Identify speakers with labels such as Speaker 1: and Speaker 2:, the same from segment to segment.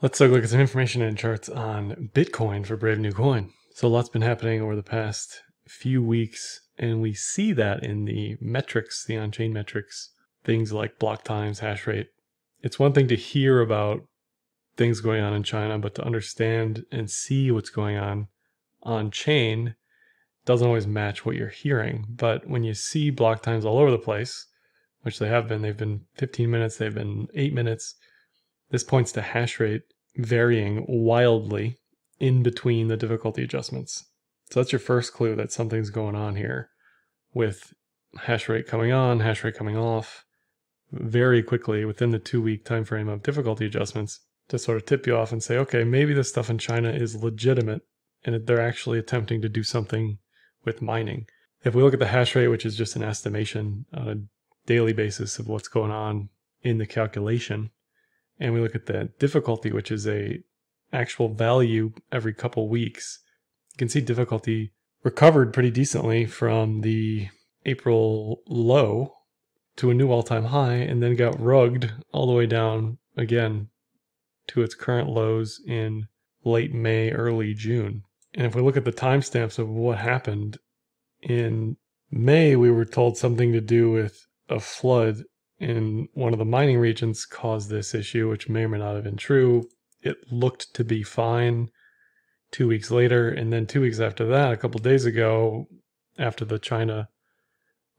Speaker 1: Let's take a look at some information and charts on Bitcoin for Brave New Coin. So a lot's been happening over the past few weeks, and we see that in the metrics, the on-chain metrics, things like block times, hash rate. It's one thing to hear about things going on in China, but to understand and see what's going on chain doesn't always match what you're hearing. But when you see block times all over the place, which they've been 15 minutes, they've been 8 minutes, this points to hash rate varying wildly in between the difficulty adjustments. So that's your first clue that something's going on here with hash rate coming on, hash rate coming off very quickly within the 2-week time frame of difficulty adjustments to sort of tip you off and say, okay, maybe this stuff in China is legitimate and they're actually attempting to do something with mining. If we look at the hash rate, which is just an estimation on a daily basis of what's going on in the calculation, and we look at the difficulty, which is a actual value every couple weeks, you can see difficulty recovered pretty decently from the April low to a new all-time high, and then got rugged all the way down again to its current lows in late May, early June. And if we look at the timestamps of what happened in May, we were told something to do with a flood in one of the mining regions caused this issue, which may or may not have been true. It looked to be fine 2 weeks later. And then 2 weeks after that, a couple days ago, after the China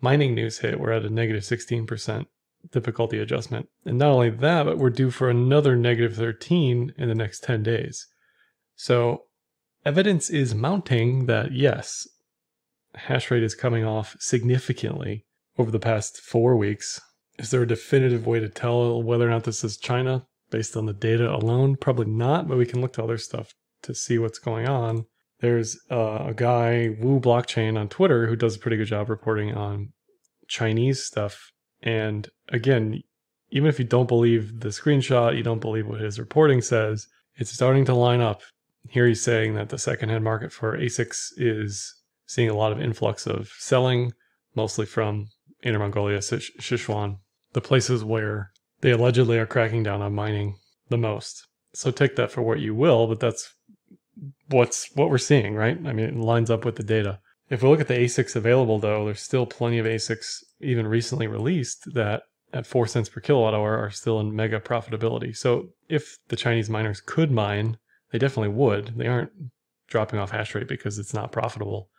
Speaker 1: mining news hit, we're at a negative 16% difficulty adjustment. And not only that, but we're due for another negative 13 in the next 10 days. So evidence is mounting that yes, hash rate is coming off significantly over the past 4 weeks. Is there a definitive way to tell whether or not this is China based on the data alone? Probably not, but we can look to other stuff to see what's going on. There's a guy, Wu Blockchain, on Twitter who does a pretty good job reporting on Chinese stuff. And again, even if you don't believe the screenshot, you don't believe what his reporting says, it's starting to line up. Here he's saying that the secondhand market for ASICs is seeing a lot of influx of selling, mostly from Inner Mongolia, Sichuan, the places where they allegedly are cracking down on mining the most. So take that for what you will, but that's what we're seeing, right? I mean, it lines up with the data. If we look at the ASICs available, though, there's still plenty of ASICs even recently released that at 4 cents per kilowatt hour are still in mega profitability. So if the Chinese miners could mine, they definitely would. They aren't dropping off hash rate because it's not profitable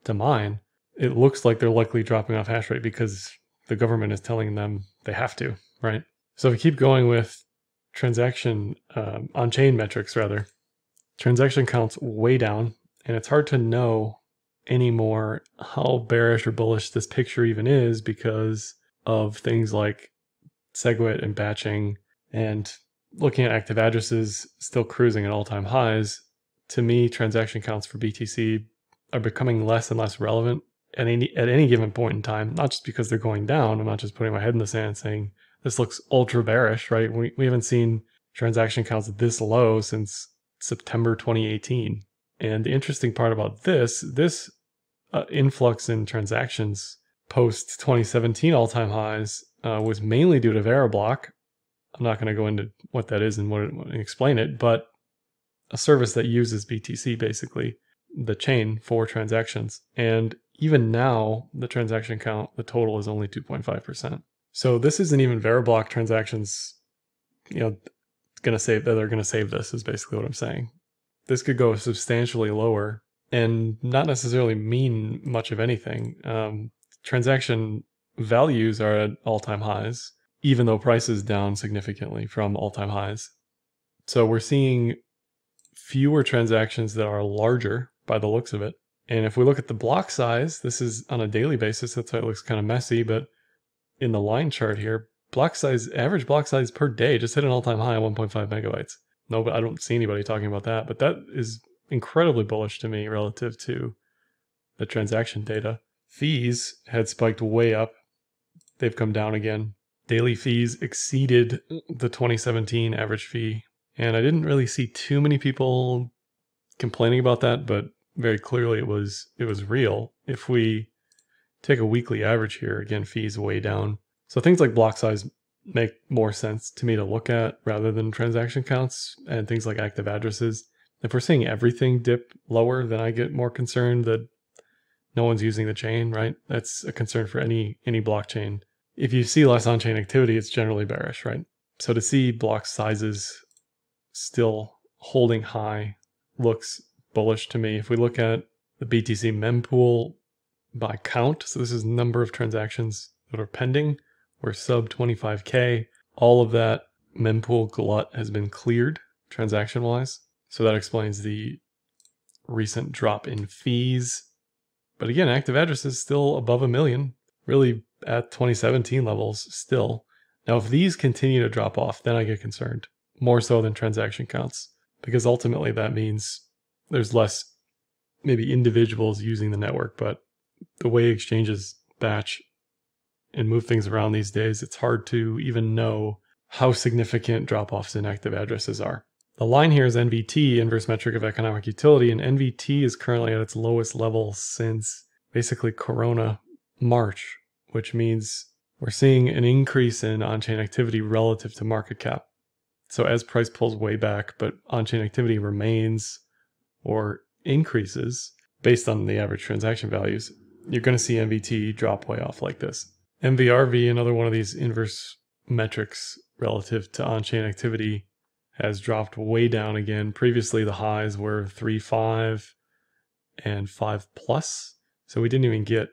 Speaker 1: to mine. It looks like they're likely dropping off hash rate because the government is telling them they have to, right? So if we keep going with transaction, on-chain metrics rather, transaction counts way down, and it's hard to know anymore how bearish or bullish this picture even is because of things like SegWit and batching, and looking at active addresses still cruising at all-time highs. To me, transaction counts for BTC are becoming less and less relevant at any given point in time, not just because they're going down. I'm not just putting my head in the sand saying this looks ultra bearish, right? We haven't seen transaction counts this low since September 2018. And the interesting part about this influx in transactions post 2017 all-time highs was mainly due to Veriblock. I'm not going to go into what that is and explain it, but a service that uses BTC, basically, the chain for transactions. And even now, the transaction count, the total is only 2.5%. So this isn't even Veriblock transactions, they're going to save this, is basically what I'm saying. This could go substantially lower and not necessarily mean much of anything. Transaction values are at all-time highs, even though price is down significantly from all-time highs. So we're seeing fewer transactions that are larger by the looks of it. And if we look at the block size, this is on a daily basis, that's why it looks kind of messy, but in the line chart here, average block size per day just hit an all-time high of 1.5 megabytes. No, but I don't see anybody talking about that, but that is incredibly bullish to me relative to the transaction data. Fees had spiked way up. They've come down again. Daily fees exceeded the 2017 average fee. And I didn't really see too many people complaining about that, but very clearly it was real. If we take a weekly average here, again, fees way down. So things like block size make more sense to me to look at rather than transaction counts and things like active addresses. If we're seeing everything dip lower, then I get more concerned that no one's using the chain, right? That's a concern for any blockchain. If you see less on-chain activity, it's generally bearish, right? So to see block sizes still holding high looks bullish to me. If we look at the BTC mempool by count, so this is number of transactions that are pending, we're sub 25K. All of that mempool glut has been cleared transaction-wise. So that explains the recent drop in fees. But again, active addresses still above 1 million, really at 2017 levels still. Now, if these continue to drop off, then I get concerned, more so than transaction counts, because ultimately that means there's less maybe individuals using the network, but the way exchanges batch and move things around these days, it's hard to even know how significant drop-offs in active addresses are. The line here is NVT, inverse metric of economic utility, and NVT is currently at its lowest level since basically Corona March, which means we're seeing an increase in on-chain activity relative to market cap. So as price pulls way back, but on-chain activity remains or increases based on the average transaction values, you're going to see NVT drop way off like this. MVRV, another one of these inverse metrics relative to on-chain activity, has dropped way down again. Previously, the highs were 3.5 and 5+. So we didn't even get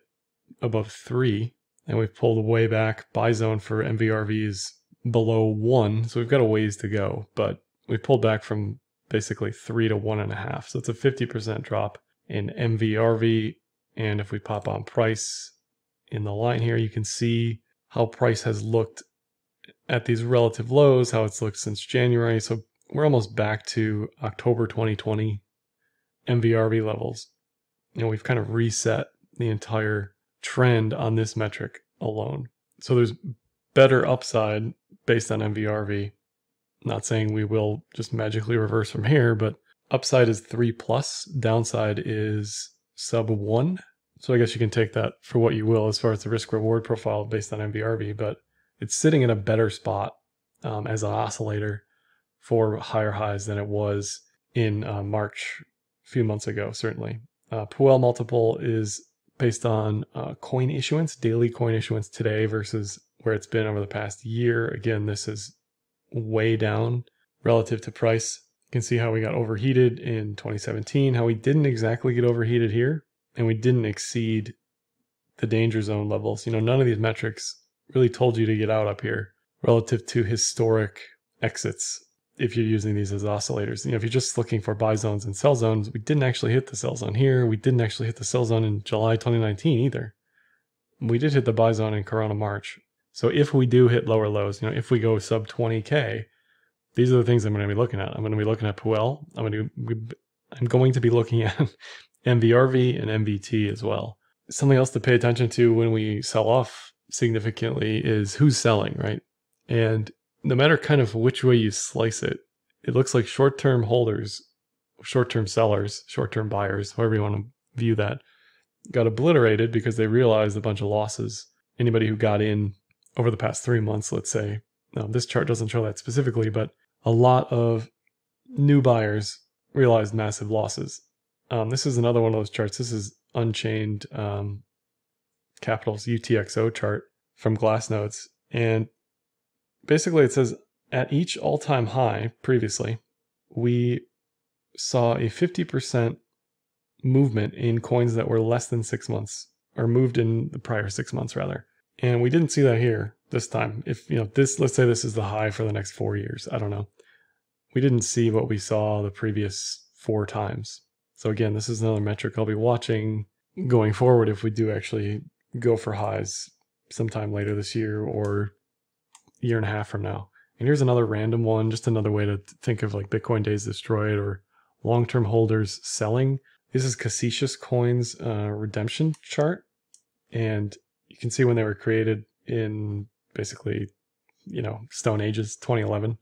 Speaker 1: above 3. And we've pulled way back. Buy zone for MVRV is below 1. So we've got a ways to go. But we pulled back from basically 3 to 1.5. So it's a 50% drop in MVRV. And if we pop on price in the line here, you can see how price has looked at these relative lows, how it's looked since January. So we're almost back to October 2020 MVRV levels. We've kind of reset the entire trend on this metric alone. So there's better upside based on MVRV. Not saying we will just magically reverse from here, but upside is 3+, downside is sub 1. So I guess you can take that for what you will as far as the risk reward profile based on MVRV, but it's sitting in a better spot as an oscillator for higher highs than it was in March a few months ago, certainly. Puel multiple is based on coin issuance, daily coin issuance today versus where it's been over the past year. Again, this is way down relative to price. You can see how we got overheated in 2017, how we didn't exactly get overheated here, and we didn't exceed the danger zone levels. None of these metrics really told you to get out up here relative to historic exits if you're using these as oscillators. If you're just looking for buy zones and sell zones, we didn't actually hit the sell zone here. We didn't actually hit the sell zone in July 2019 either. We did hit the buy zone in Corona March. So if we do hit lower lows, if we go sub 20K, these are the things I'm going to be looking at. I'm going to be looking at Puel. I'm going to be looking at MVRV and MVT as well. Something else to pay attention to when we sell off significantly is who's selling, right? And no matter kind of which way you slice it, it looks like short-term holders, short-term sellers, short-term buyers, however you want to view that, got obliterated because they realized a bunch of losses. Anybody who got in over the past 3 months, let's say, now this chart doesn't show that specifically, but a lot of new buyers realized massive losses. This is another one of those charts. This is Unchained Capital's UTXO chart from Glassnodes. And basically it says at each all-time high previously, we saw a 50% movement in coins that were less than 6 months, or moved in the prior 6 months rather. And we didn't see that here this time. If let's say this is the high for the next 4 years, I don't know. We didn't see what we saw the previous 4 times. So again, this is another metric I'll be watching going forward if we do actually go for highs sometime later this year or a year and a half from now. And here's another random one, just another way to think of like Bitcoin days destroyed or long-term holders selling. This is Casicious Coin's redemption chart. And you can see when they were created in basically, Stone Ages, 2011,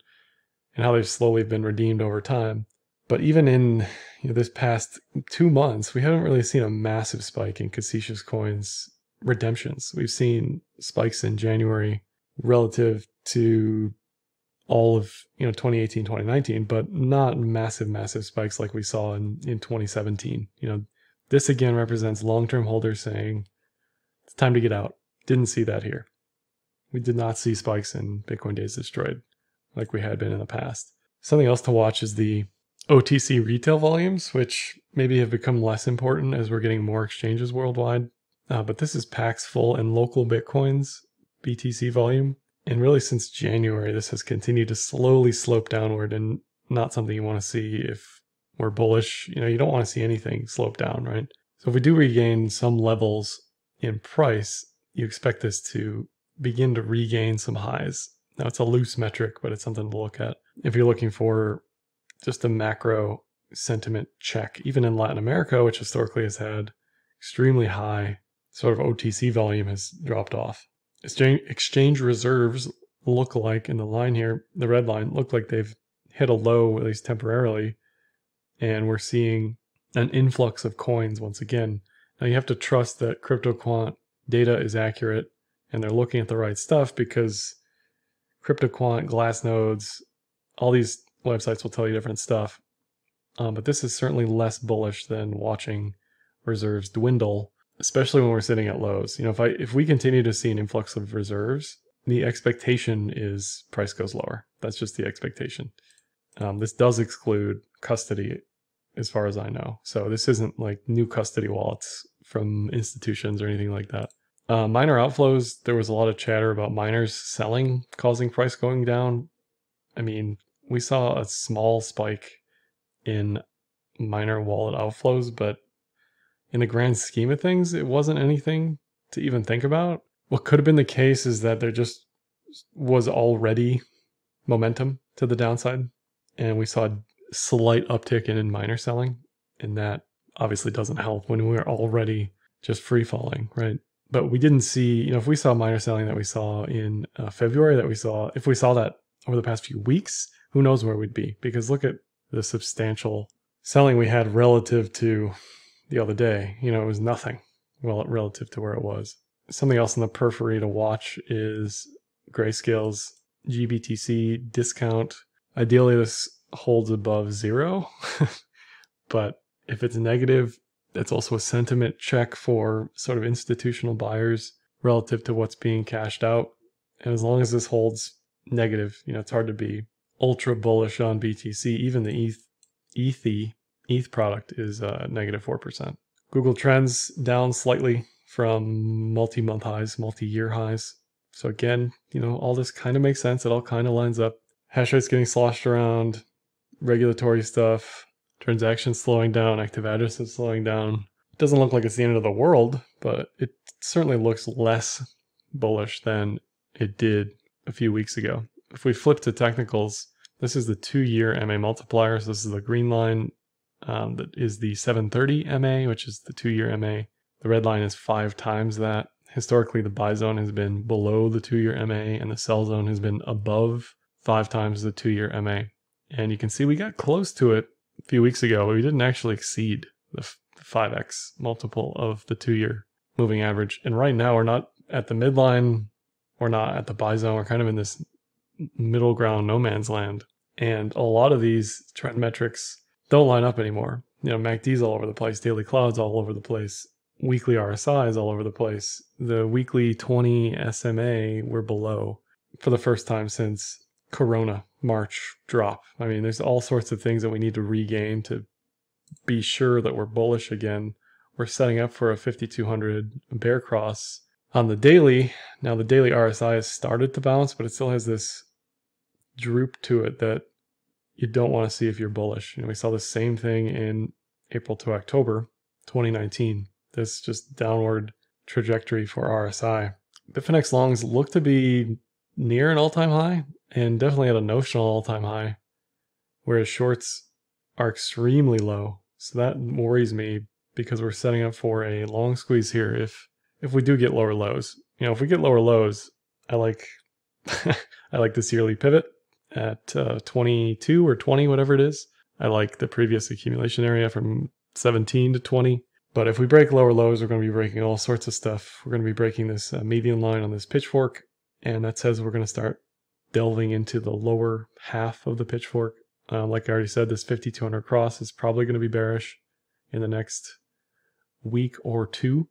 Speaker 1: and how they've slowly been redeemed over time. But even in this past 2 months, we haven't really seen a massive spike in Casicious Coin's redemptions. We've seen spikes in January relative to all of 2018, 2019, but not massive spikes like we saw in 2017. This again represents long-term holders saying it's time to get out. Didn't see that here. We did not see spikes in Bitcoin days destroyed like we had been in the past. Something else to watch is the OTC retail volumes, which maybe have become less important as we're getting more exchanges worldwide. But this is Paxful and local Bitcoins BTC volume. And really since January, this has continued to slowly slope downward, and not something you want to see if we're bullish. You don't want to see anything slope down, right? So if we do regain some levels in price, you expect this to begin to regain some highs. Now it's a loose metric, but it's something to look at. If you're looking for just a macro sentiment check, even in Latin America, which historically has had extremely high sort of OTC volume, has dropped off. Exchange reserves look like, in the line here, the red line, look like they've hit a low, at least temporarily, and we're seeing an influx of coins once again. Now you have to trust that CryptoQuant data is accurate and they're looking at the right stuff, because CryptoQuant, Glassnodes, all these websites will tell you different stuff. But this is certainly less bullish than watching reserves dwindle, especially when we're sitting at lows. If we continue to see an influx of reserves, the expectation is price goes lower. That's just the expectation. This does exclude custody as far as I know. So this isn't like new custody wallets from institutions or anything like that. Miner outflows, there was a lot of chatter about miners selling, causing price going down. I mean, we saw a small spike in miner wallet outflows, but in the grand scheme of things, it wasn't anything to even think about. What could have been the case is that there just was already momentum to the downside, and we saw a slight uptick in miner selling, and that obviously doesn't help when we're already just free falling, right? But we didn't see, if we saw miner selling that we saw in February, if we saw that over the past few weeks, who knows where we'd be? Because look at the substantial selling we had relative to the other day. It was nothing, well, relative to where it was. Something else in the periphery to watch is Grayscale's GBTC discount. Ideally, this holds above 0, but if it's negative, it's also a sentiment check for sort of institutional buyers relative to what's being cashed out. And as long as this holds negative, it's hard to be ultra bullish on BTC. Even the ETH product is negative 4%. Google Trends down slightly from multi-month highs, multi-year highs. So again, all this kind of makes sense. It all kind of lines up. Hash rate's getting sloshed around, regulatory stuff, transactions slowing down, active addresses slowing down. It doesn't look like it's the end of the world, but it certainly looks less bullish than it did a few weeks ago. If we flip to technicals, this is the 2-year MA multiplier. So this is the green line that is the 730 MA, which is the 2-year MA. The red line is 5 times that. Historically, the buy zone has been below the 2-year MA, and the sell zone has been above 5 times the 2-year MA. And you can see we got close to it a few weeks ago, but we didn't actually exceed the 5x multiple of the 2-year moving average. And right now, we're not at the midline, we're not at the buy zone, we're kind of in this middle ground, no man's land. And a lot of these trend metrics don't line up anymore. MACD's all over the place, daily clouds all over the place, weekly RSI is all over the place. The weekly 20 SMA we're below for the first time since Corona March drop. I mean, there's all sorts of things that we need to regain to be sure that we're bullish again. We're setting up for a 5200 bear cross on the daily. Now the daily RSI has started to bounce, but it still has this droop to it that you don't want to see if you're bullish. We saw the same thing in April to October 2019. This just downward trajectory for RSI. Bitfinex longs look to be near an all-time high and definitely at a notional all-time high, whereas shorts are extremely low. So that worries me because we're setting up for a long squeeze here if we do get lower lows. If we get lower lows, I like I like this yearly pivot at 22 or 20, whatever it is. I like the previous accumulation area from 17 to 20. But if we break lower lows, we're going to be breaking all sorts of stuff. We're going to be breaking this median line on this pitchfork, and that says we're going to start delving into the lower half of the pitchfork. Like I already said, this 5200 cross is probably going to be bearish in the next week or two.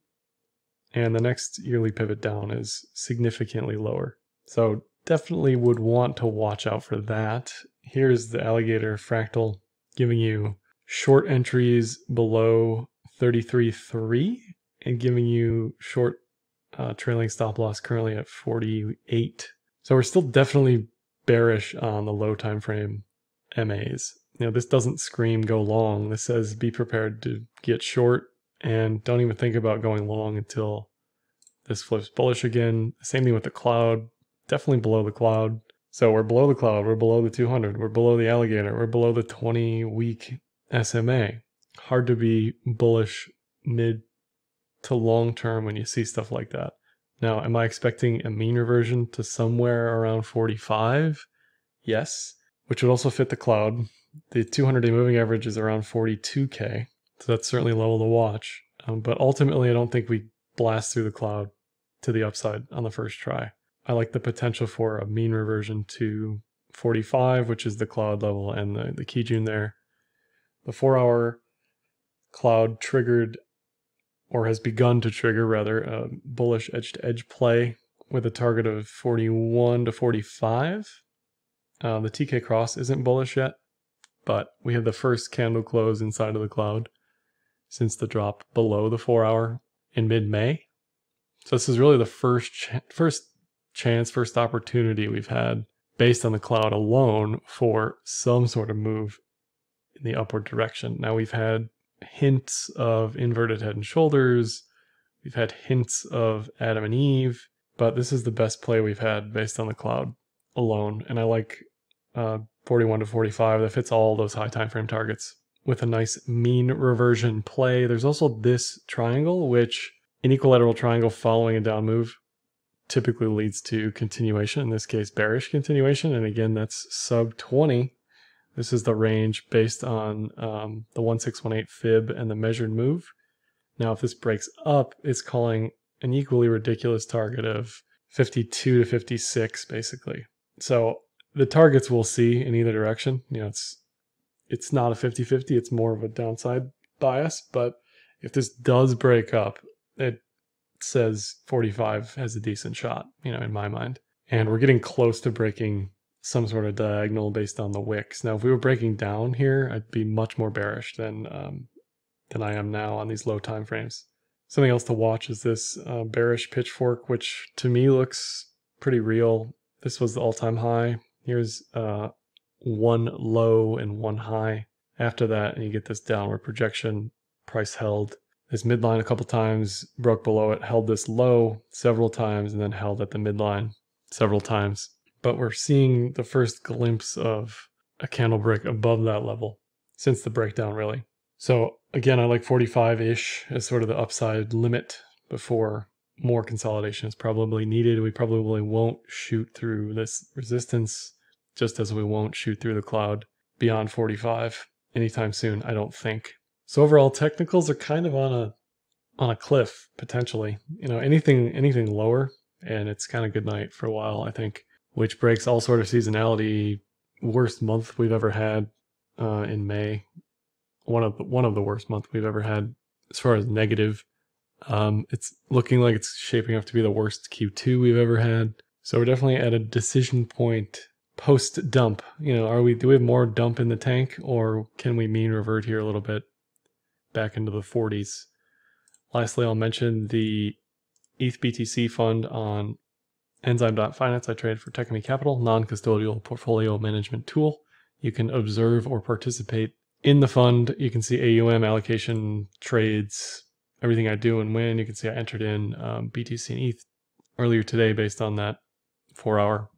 Speaker 1: And the next yearly pivot down is significantly lower. So definitely would want to watch out for that. Here's the alligator fractal giving you short entries below 33.3 and giving you short trailing stop loss currently at 48. So we're still definitely bearish on the low time frame MAs. This doesn't scream go long. This says be prepared to get short and don't even think about going long until this flips bullish again. Same thing with the cloud, definitely below the cloud. So we're below the cloud, we're below the 200, we're below the alligator, we're below the 20-week SMA. Hard to be bullish mid to long term when you see stuff like that. Now, am I expecting a mean reversion to somewhere around 45? Yes, which would also fit the cloud. The 200-day moving average is around 42K, so that's certainly a level to watch. But ultimately, I don't think we blast through the cloud to the upside on the first try. I like the potential for a mean reversion to 45, which is the cloud level and the key June there. The 4-hour cloud triggered, or has begun to trigger rather, a bullish edge-to-edge play with a target of 41 to 45. The TK cross isn't bullish yet, but we had the first candle close inside of the cloud since the drop below the 4-hour in mid-May. So this is really the first opportunity we've had based on the cloud alone for some sort of move in the upward direction. Now we've had hints of inverted head and shoulders. We've had hints of Adam and Eve, but this is the best play we've had based on the cloud alone. And I like 41 to 45. That fits all those high time frame targets with a nice mean reversion play. There's also this triangle, which an equilateral triangle following a down move typically leads to continuation, in this case bearish continuation, and again that's sub 20. This is the range based on the 1618 fib and the measured move. Now if this breaks up, it's calling an equally ridiculous target of 52 to 56 basically. So the targets we'll see in either direction. It's not a 50-50, it's more of a downside bias, but if this does break up, it says 45 has a decent shot, in my mind. And we're getting close to breaking some sort of diagonal based on the wicks. Now, if we were breaking down here, I'd be much more bearish than I am now on these low time frames. Something else to watch is this bearish pitchfork, which to me looks pretty real. This was the all-time high. Here's one low and one high. After that, and you get this downward projection, price held this midline a couple times, broke below it, held this low several times, and then held at the midline several times. But we're seeing the first glimpse of a candle break above that level since the breakdown, really. So again, I like 45-ish as sort of the upside limit before more consolidation is probably needed. We probably won't shoot through this resistance, just as we won't shoot through the cloud beyond 45 anytime soon, I don't think. So overall, technicals are kind of on a cliff potentially. Anything lower, and it's kind of good night for a while, I think. Which breaks all sort of seasonality. Worst month we've ever had in May. One of the worst months we've ever had as far as negative. It's looking like it's shaping up to be the worst Q2 we've ever had. So we're definitely at a decision point post dump. Do we have more dump in the tank, or can we mean revert here a little bit back into the 40s? Lastly, I'll mention the ETH-BTC fund on Enzyme.finance. I trade for Techemy Capital, non-custodial portfolio management tool. You can observe or participate in the fund. You can see AUM, allocation, trades, everything I do and when. You can see I entered in BTC and ETH earlier today based on that 4-hour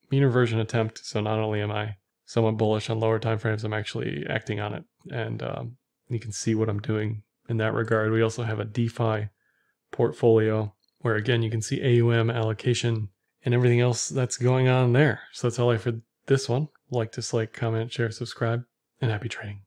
Speaker 1: mean reversion attempt. So not only am I somewhat bullish on lower time frames, I'm actually acting on it. And you can see what I'm doing in that regard. We also have a DeFi portfolio where, again, you can see AUM, allocation, and everything else that's going on there. So that's all I for this one. Like, dislike, comment, share, subscribe, and happy trading.